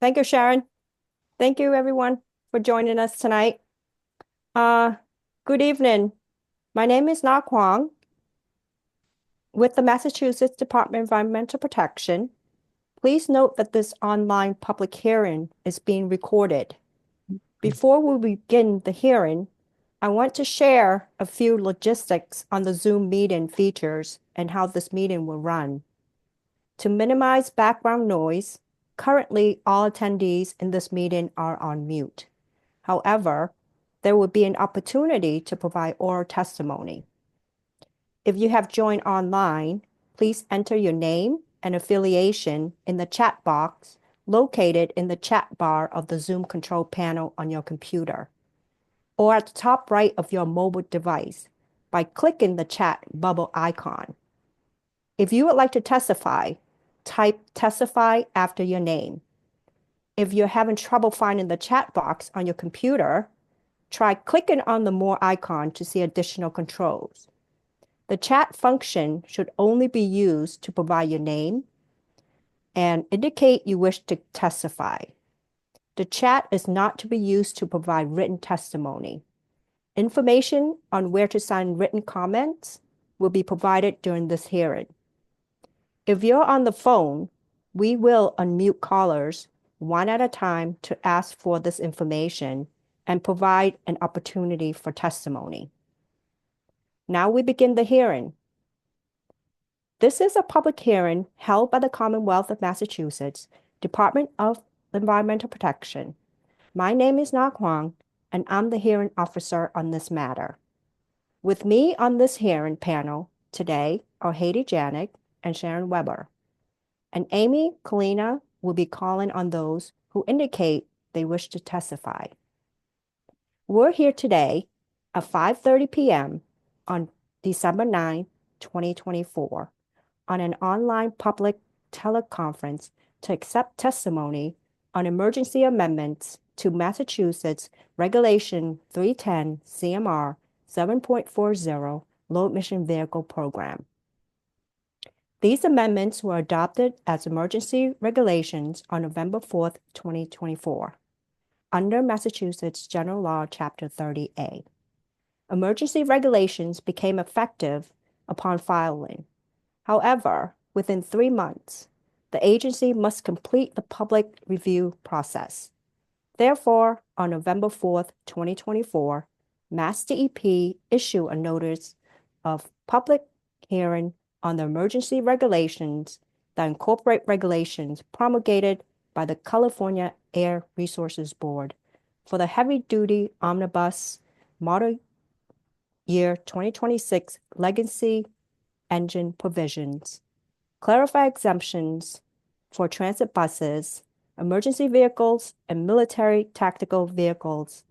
Thank you, Sharon. Thank you, everyone, for joining us tonight. Uh, Good evening. My name is Na Kwong with the Massachusetts Department of Environmental Protection. Please note that this online public hearing is being recorded. Before we begin the hearing, I want to share a few logistics on the Zoom meeting features and how this meeting will run. To minimize background noise, currently all attendees in this meeting are on mute. However, there will be an opportunity to provide oral testimony. If you have joined online, please enter your name and affiliation in the chat box located in the chat bar of the Zoom control panel on your computer, or at the top right of your mobile device by clicking the chat bubble icon. If you would like to testify, type testify after your name. If you're having trouble finding the chat box on your computer, try clicking on the More icon to see additional controls. The chat function should only be used to provide your name and indicate you wish to testify. The chat is not to be used to provide written testimony. Information on where to sign written comments will be provided during this hearing. If you're on the phone, we will unmute callers one at a time to ask for this information and provide an opportunity for testimony. Now we begin the hearing. This is a public hearing held by the Commonwealth of Massachusetts Department of Environmental Protection. My name is Na Kwong, and I'm the hearing officer on this matter. With me on this hearing panel today are Haiti Janik and Sharon Weber, and Amy Kalina will be calling on those who indicate they wish to testify. We're here today at 5:30 p.m. on December 9, 2024, on an online public teleconference to accept testimony on emergency amendments to Massachusetts Regulation 310 CMR 7.40 Low Emission Vehicle Program. These amendments were adopted as emergency regulations on November 4th, 2024, under Massachusetts General Law, Chapter 30A. Emergency regulations became effective upon filing. However, within 3 months, the agency must complete the public review process. Therefore, on November 4th, 2024, MassDEP issued a notice of public hearing on the emergency regulations that incorporate regulations promulgated by the California Air Resources Board for the heavy-duty omnibus model year 2026 legacy engine provisions, clarify exemptions for transit buses, emergency vehicles, and military tactical vehicles,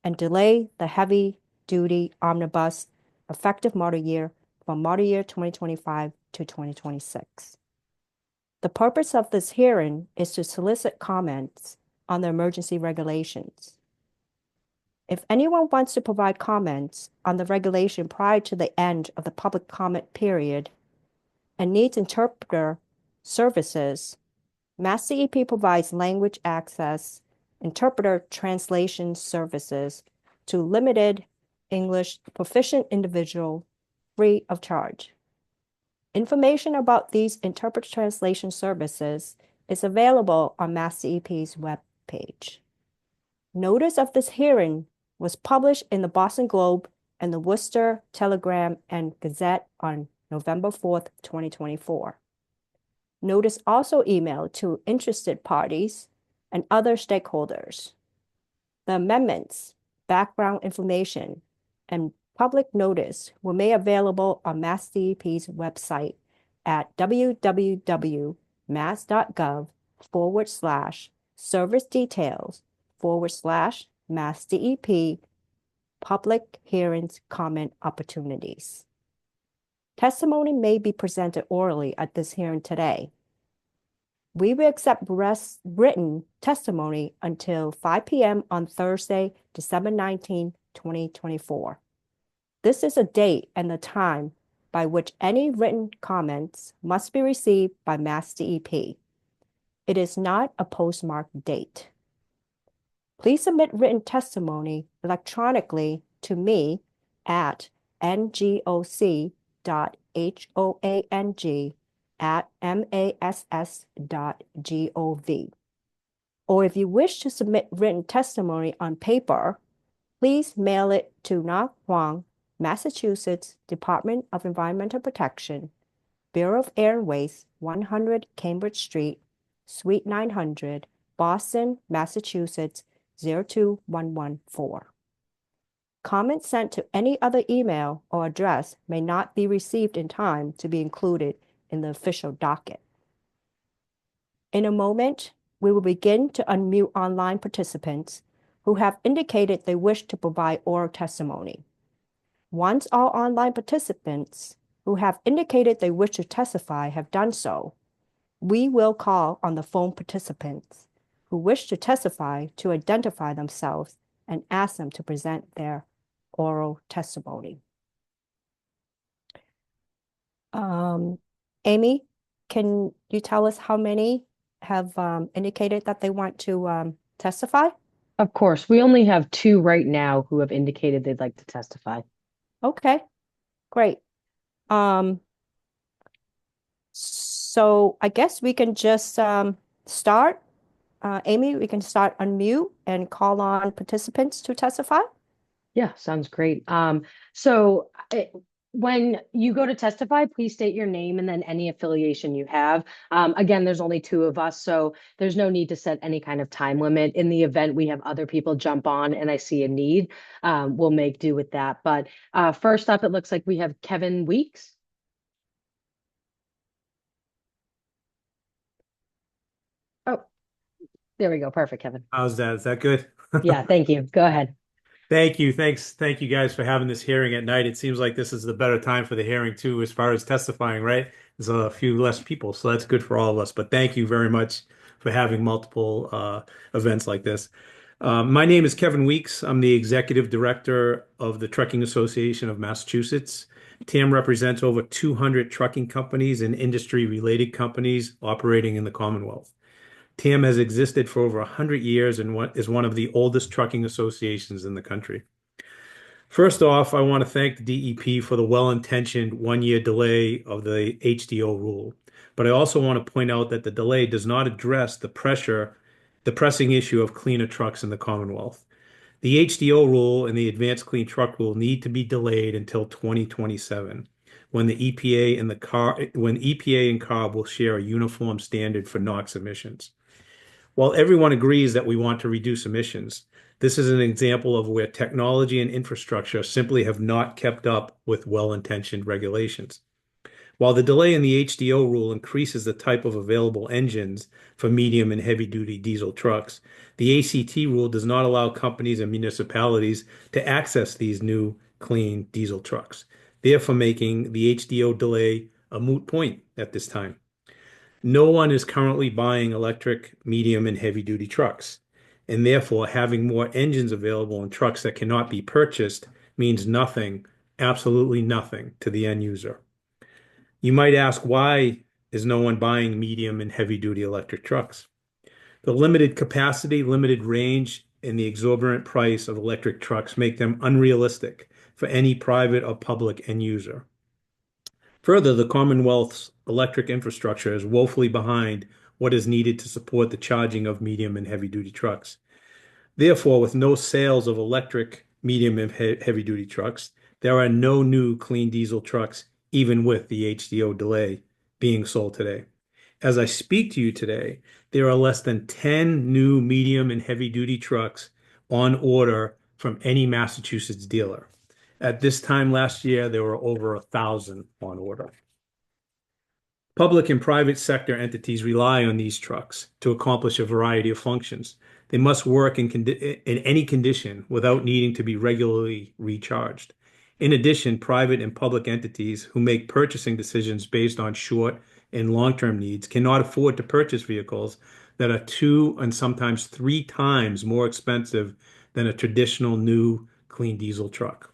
and delay the heavy-duty omnibus effective model year from model year 2025 to 2026. The purpose of this hearing is to solicit comments on the emergency regulations. If anyone wants to provide comments on the regulation prior to the end of the public comment period and needs interpreter services, MassDEP provides language access interpreter translation services to limited English proficient individuals free of charge. Information about these interpreter translation services is available on MassDEP's webpage. Notice of this hearing was published in the Boston Globe and the Worcester Telegram and Gazette on November 4th, 2024. Notice also emailed to interested parties and other stakeholders. The amendments, background information, and public notice were made available on MassDEP's website at www.mass.gov/service details/MassDEP public hearings comment opportunities. Testimony may be presented orally at this hearing today. We will accept written testimony until 5 p.m. on Thursday, December 19, 2024. This is a date and the time by which any written comments must be received by MassDEP. It is not a postmarked date. Please submit written testimony electronically to me at ngoc.hoang@mass.gov. Or if you wish to submit written testimony on paper, please mail it to Na Huang, Massachusetts Department of Environmental Protection, Bureau of Air and Waste, 100 Cambridge Street, Suite 900, Boston, Massachusetts, 02114. Comments sent to any other email or address may not be received in time to be included in the official docket. In a moment, we will begin to unmute online participants who have indicated they wish to provide oral testimony. Once all online participants who have indicated they wish to testify have done so, we will call on the phone participants who wish to testify to identify themselves and ask them to present their oral testimony. Amy, can you tell us how many have indicated that they want to testify? Of course, we only have two right now who have indicated they'd like to testify. Okay, great. Um, so I guess we can just start. Amy, we can start unmute and call on participants to testify. Yeah, sounds great. So when you go to testify, please state your name and then any affiliation you have. Again, there's only two of us, so there's no need to set any kind of time limit. In the event we have other people jump on and I see a need, we'll make do with that. But first up, it looks like we have Kevin Weeks. Oh, there we go. Perfect, Kevin. How's that? Is that good? Yeah, thank you. Go ahead. Thank you. Thanks. Thank you guys for having this hearing at night. It seems like this is the better time for the hearing too, as far as testifying, right? There's a few less people, so that's good for all of us. But thank you very much for having multiple events like this. My name is Kevin Weeks. I'm the executive director of the Trucking Association of Massachusetts. TAM represents over 200 trucking companies and industry-related companies operating in the Commonwealth. TAM has existed for over 100 years and is one of the oldest trucking associations in the country. First off, I want to thank the DEP for the well-intentioned one-year delay of the HDO rule. But I also want to point out that the delay does not address the pressing issue of cleaner trucks in the Commonwealth. The HDO rule and the Advanced Clean Truck Rule need to be delayed until 2027, when the EPA and CARB will share a uniform standard for NOx emissions. While everyone agrees that we want to reduce emissions, this is an example of where technology and infrastructure simply have not kept up with well-intentioned regulations. While the delay in the HDO rule increases the type of available engines for medium and heavy-duty diesel trucks, the ACT rule does not allow companies and municipalities to access these new clean diesel trucks, therefore making the HDO delay a moot point at this time. No one is currently buying electric, medium, and heavy-duty trucks, and therefore having more engines available in trucks that cannot be purchased means nothing, absolutely nothing, to the end user. You might ask, why is no one buying medium and heavy-duty electric trucks? The limited capacity, limited range, and the exorbitant price of electric trucks make them unrealistic for any private or public end user. Further, the Commonwealth's electric infrastructure is woefully behind what is needed to support the charging of medium and heavy-duty trucks. Therefore, with no sales of electric, medium, and heavy-duty trucks, there are no new clean diesel trucks, even with the HDO delay, being sold today. As I speak to you today, there are less than 10 new medium and heavy-duty trucks on order from any Massachusetts dealer. At this time last year, there were over 1,000 on order. Public and private sector entities rely on these trucks to accomplish a variety of functions. They must work in any condition without needing to be regularly recharged. In addition, private and public entities who make purchasing decisions based on short and long-term needs cannot afford to purchase vehicles that are 2 and sometimes 3 times more expensive than a traditional new clean diesel truck.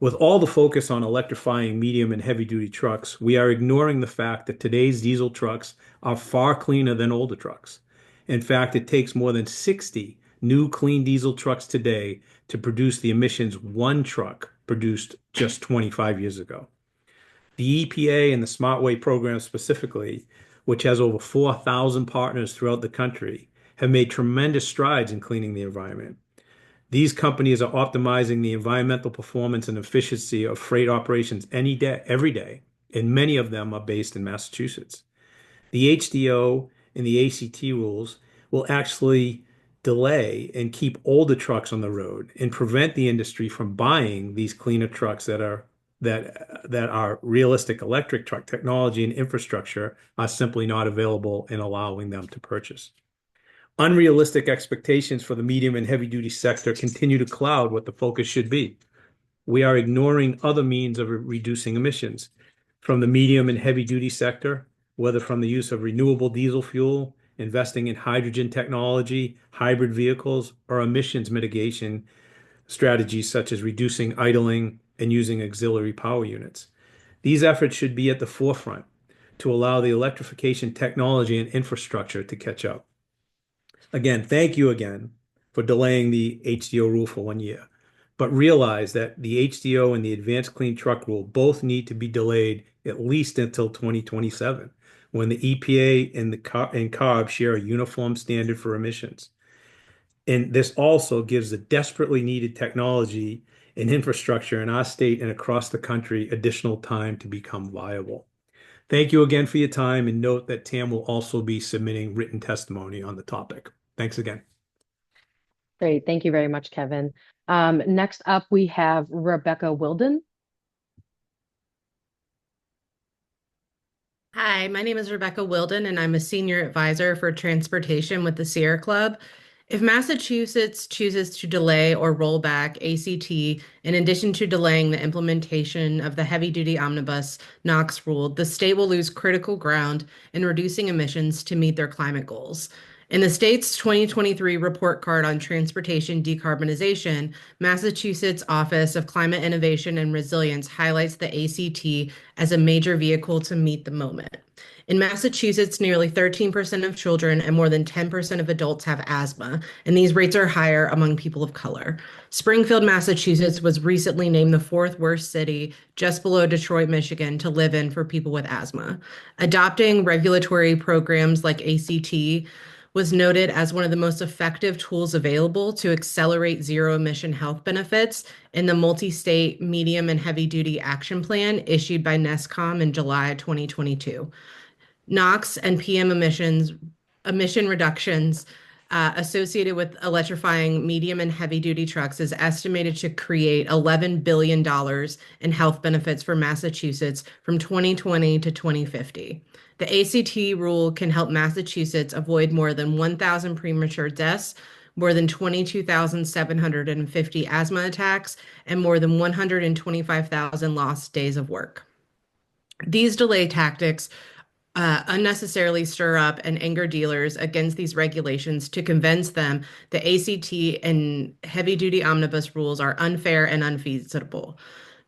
With all the focus on electrifying medium and heavy duty trucks, we are ignoring the fact that today's diesel trucks are far cleaner than older trucks. In fact, it takes more than 60 new clean diesel trucks today to produce the emissions one truck produced just 25 years ago. The EPA and the Smart Way program specifically, which has over 4,000 partners throughout the country, have made tremendous strides in cleaning the environment. These companies are optimizing the environmental performance and efficiency of freight operations any day, every day, and many of them are based in Massachusetts. The HDO and the ACT rules will actually delay and keep older trucks on the road and prevent the industry from buying these cleaner trucks that are realistic electric truck technology and infrastructure are simply not available in allowing them to purchase. Unrealistic expectations for the medium and heavy duty sector continue to cloud what the focus should be. We are ignoring other means of reducing emissions from the medium and heavy duty sector, whether from the use of renewable diesel fuel, investing in hydrogen technology, hybrid vehicles, or emissions mitigation strategies such as reducing idling and using auxiliary power units. These efforts should be at the forefront to allow the electrification technology and infrastructure to catch up. Again, thank you again for delaying the HDO rule for 1 year. But realize that the HDO and the Advanced Clean Truck Rule both need to be delayed at least until 2027, when the EPA and CARB share a uniform standard for emissions. And this also gives the desperately needed technology and infrastructure in our state and across the country additional time to become viable. Thank you again for your time, and note that Tam will also be submitting written testimony on the topic. Thanks again. Great. Thank you very much, Kevin. Next up, we have Rebecca Wilden. Hi, my name is Rebecca Wilden, and I'm a senior advisor for transportation with the Sierra Club. If Massachusetts chooses to delay or roll back ACT, in addition to delaying the implementation of the heavy-duty omnibus NOx rule, the state will lose critical ground in reducing emissions to meet their climate goals. In the state's 2023 report card on transportation decarbonization, Massachusetts Office of Climate Innovation and Resilience highlights the ACT as a major vehicle to meet the moment. In Massachusetts, nearly 13% of children and more than 10% of adults have asthma, and these rates are higher among people of color. Springfield, Massachusetts was recently named the fourth worst city, just below Detroit, Michigan, to live in for people with asthma. Adopting regulatory programs like ACT was noted as one of the most effective tools available to accelerate zero emission health benefits in the multi-state medium and heavy duty action plan issued by NESCOM in July 2022. NOx and PM emission reductions associated with electrifying medium and heavy duty trucks is estimated to create $11 billion in health benefits for Massachusetts from 2020 to 2050. The ACT rule can help Massachusetts avoid more than 1,000 premature deaths, more than 22,750 asthma attacks, and more than 125,000 lost days of work. These delay tactics unnecessarily stir up and anger dealers against these regulations to convince them the ACT and heavy duty omnibus rules are unfair and unfeasible.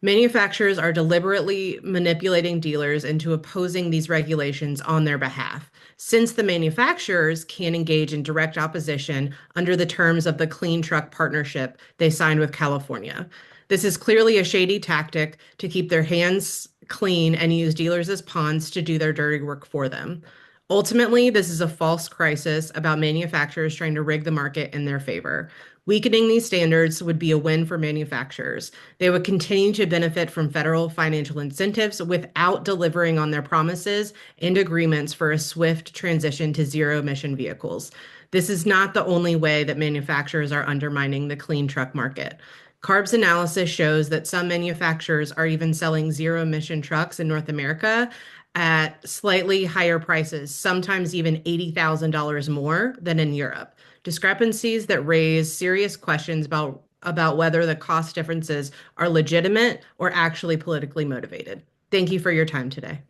Manufacturers are deliberately manipulating dealers into opposing these regulations on their behalf, since the manufacturers can engage in direct opposition under the terms of the Clean Truck Partnership they signed with California. This is clearly a shady tactic to keep their hands clean and use dealers as pawns to do their dirty work for them. Ultimately, this is a false crisis about manufacturers trying to rig the market in their favor. Weakening these standards would be a win for manufacturers. They would continue to benefit from federal financial incentives without delivering on their promises and agreements for a swift transition to zero emission vehicles. This is not the only way that manufacturers are undermining the clean truck market. CARB's analysis shows that some manufacturers are even selling zero emission trucks in North America at slightly higher prices, sometimes even $80,000 more than in Europe. Discrepancies that raise serious questions about whether the cost differences are legitimate or actually politically motivated. Thank you for your time today.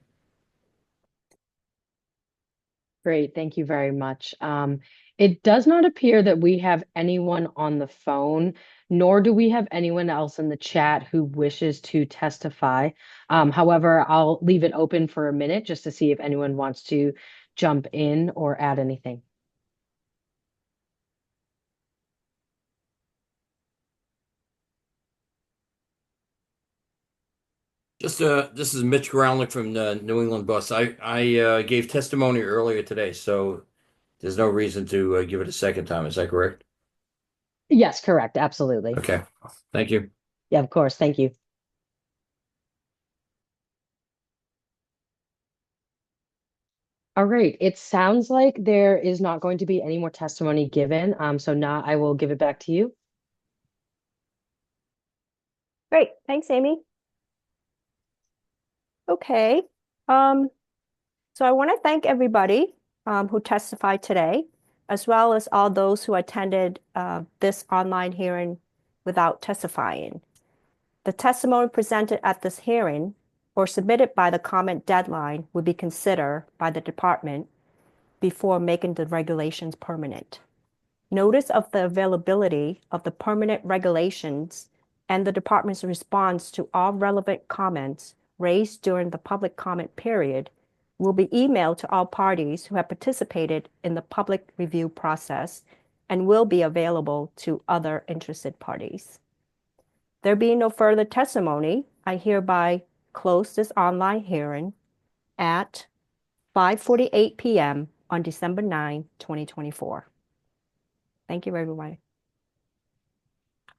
Great, thank you very much. It does not appear that we have anyone on the phone, nor do we have anyone else in the chat who wishes to testify. However, I'll leave it open for a minute just to see if anyone wants to jump in or add anything. This is Mitch Groundlick from the New England Bus. I gave testimony earlier today, so there's no reason to give it a second time. Is that correct? Yes, correct, absolutely. Okay. Thank you. Yeah, of course, thank you. All right, it sounds like there is not going to be any more testimony given. So now I will give it back to you. Great. Thanks, Amy. Okay. So I want to thank everybody who testified today, as well as all those who attended this online hearing without testifying. The testimony presented at this hearing or submitted by the comment deadline will be considered by the department before making the regulations permanent. Notice of the availability of the permanent regulations and the department's response to all relevant comments raised during the public comment period will be emailed to all parties who have participated in the public review process and will be available to other interested parties. There being no further testimony, I hereby close this online hearing at 5:48 p.m. on December 9, 2024. Thank you, everyone.